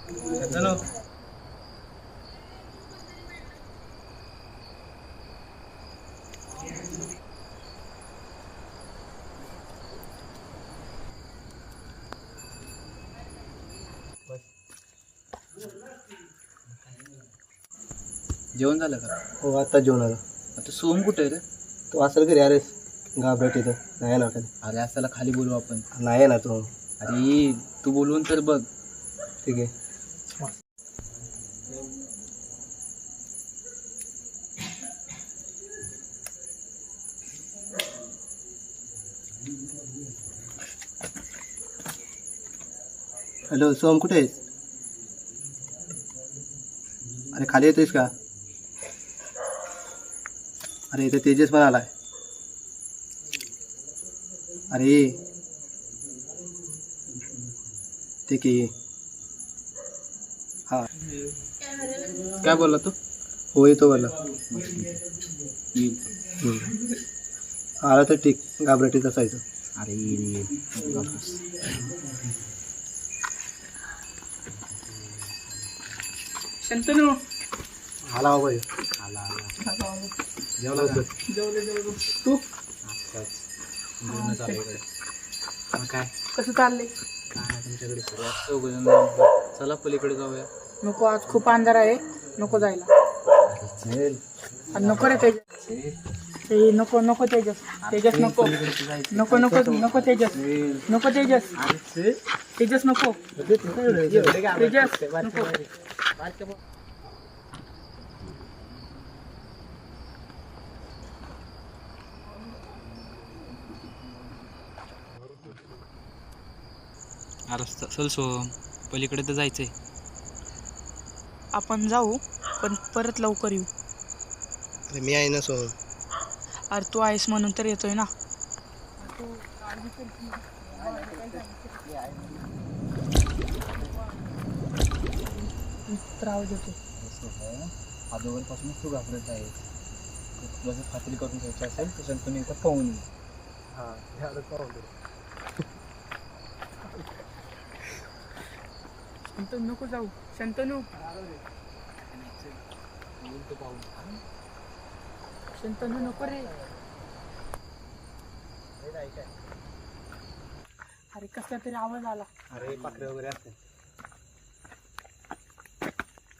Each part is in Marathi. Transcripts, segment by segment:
शंतनू जेवण झालं का? हो आता जेवण आलं. आता सोहम कुठे आहे रे? तो असेल घरी. अरे घाबरट इथं नाही ना वाटत. अरे असाला खाली बोलू आपण. नाही ना तो. अरे तू बोलवून तर बघ. ठीक आहे. हॅलो सोहम कुठे आहेस? अरे खाली येतोयस का? अरे इथे तेजस पण आलाय. अरे ये. ठीक आहे ये. हा काय बोलला तू? हो येतो बोला. आला तर ठीक. घाबरटीत असायचं. अरे शंतनू आला बाबा ह्यो. आला जेवला का? जेवलो तू जेवण चालू इकडे. मग काय कसं चाललंय? काय तुमच्याकडे सुरू आहे? चौघजण चला पलीकडे जाऊया. नको आज खूप अंधार आहे. नको जायला. चल आणि नको रे तेजस. ए, नको नको तेजस. तेजस नको नको नको नको तेजस. नको तेजस. तेजस नको. तेजस नको. अरे चल सोहम पलीकडे तर जायचंय. आपण जाऊ पण परत लवकर येऊ. अरे मी आहे ना सोहम. अरे तू आहेस म्हणून तर येतोय ना. त्रास देतो. अगोदरपासूनच तू घाबरत आहे. तुला जर खात्री करून घ्यायची असेल तर शंतनू इथं पाहून ये. हां झालं पाहून दे. शंतनू नको जाऊ. शंतनू शंतनू नको रे. अरे कसला तरी आवाज आला. अरे पाखरे वगैरे असते.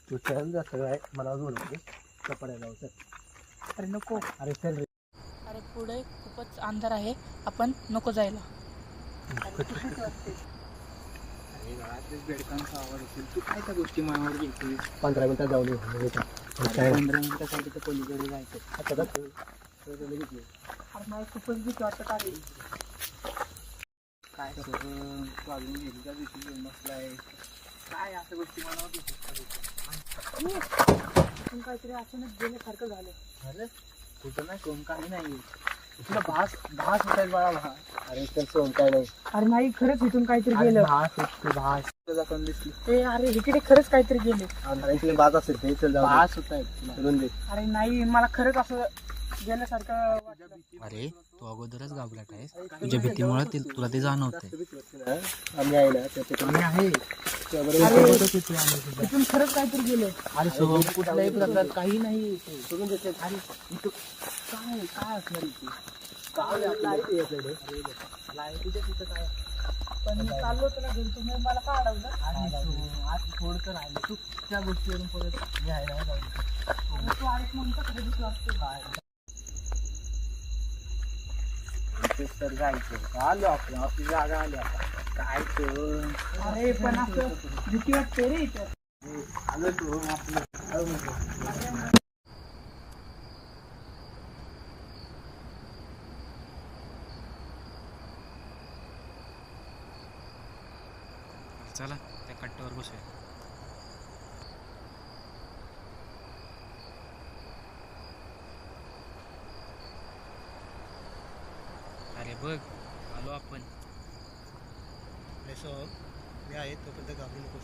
तू चल जा सगळं आहे मला बोलतो कपड्या जाऊ सर. अरे नको. अरे चल रे. अरे पुढे खूपच अंधार आहे. आपण नको जायला. अरे घरातच बेडकांचा आवाज असेल. तू काय त्या गोष्टी मनावर घेतोय? 15 मिनिटात जाऊ दे. 15 मिनिटासाठी तर पलीकडे जायचं. आता बघ घेतली. अरे मला खूपच भीती वाटत आहे. काय सगळं तू अजून एकदा दिवशी घेऊन बसलाय. काय अशा गोष्टी मनावर घेतोय? पण काहीतरी अचानक गेल्यासारखं झालं. अरे कुठं नाही कोण काही नाही. तुला भास होताय बाळा. अरे चल सोहम काय नाही. अरे नाही खरंच इथून काहीतरी गेलं. भास जाताना दिसली. ए अरे इकडे खरंच काहीतरी गेले. अंधारातले बाज असेल ते चल जाऊ भास होताय चलून दे. अरे नाही मला खरंच असं गेल्यासारखं वाटलं. अरे तू अगोदरच घाबरट आहेस. तुझ्या भीतीमुळे तुला ते जाणवतंय. आम्ही आहे ना त्याच्याकडे आहे. इथून खरंच काहीतरी गेलं. अरे सोहम कुठल्याही प्रकार काही नाही. सोडून देते. अरे इथं काय असणार इथे? काय लाईटीच्या तिथं काय? पण मी चाललो होतो ना घरी. तुम्ही मला का अडवलं? आज थोडंसं राहिलं. तू त्या गोष्टीवरून परत घ्यायला जाऊ. अरे तू आहेस म्हणून तर खरं भीती वाटते. तर जायचं. आलो आपण. आपली जागा आली आता. काय तर अरे पण असं भीती वाटते रे इथं. आलो तू आपलं. चला त्या कट्ट्यावर बसूया. अरे बघ आलो आपण. अरे सोहम मी आहे तोपर्यंत घाबरू नकोस.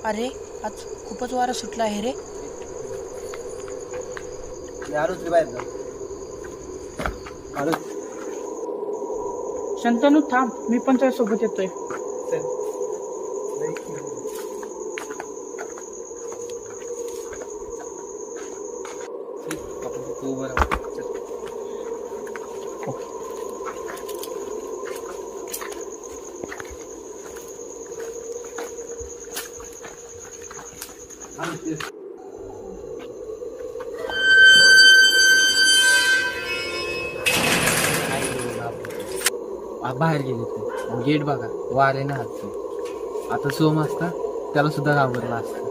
अरे आज खूपच वारा सुटला आहे रे. मी आलोच रे बाहेर जा. आलोच. शंतनू थांब, मी पण तुझ्या सोबत येतोय. चल. लई खेळ. चल, आपण तू उभं राहा. चल. आलोच. बाहेर गेले ते गेट बघा वारे ना हात. आता सोम असता त्याला सुद्धा घाबरला असतं.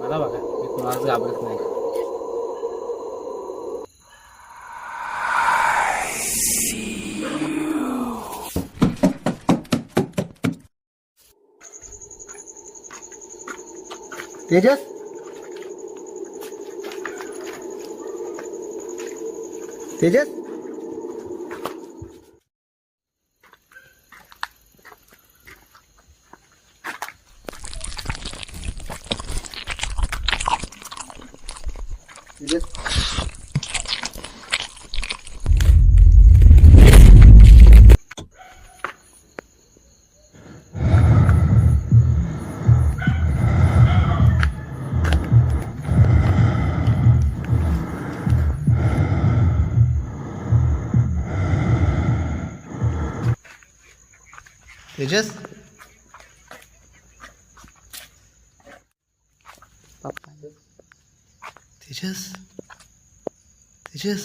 मला बघा मी कोणालाच घाबरत नाही. तेजस तेजस तेजस तेजस तेजस तेजस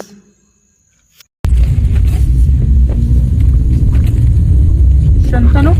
शंतनू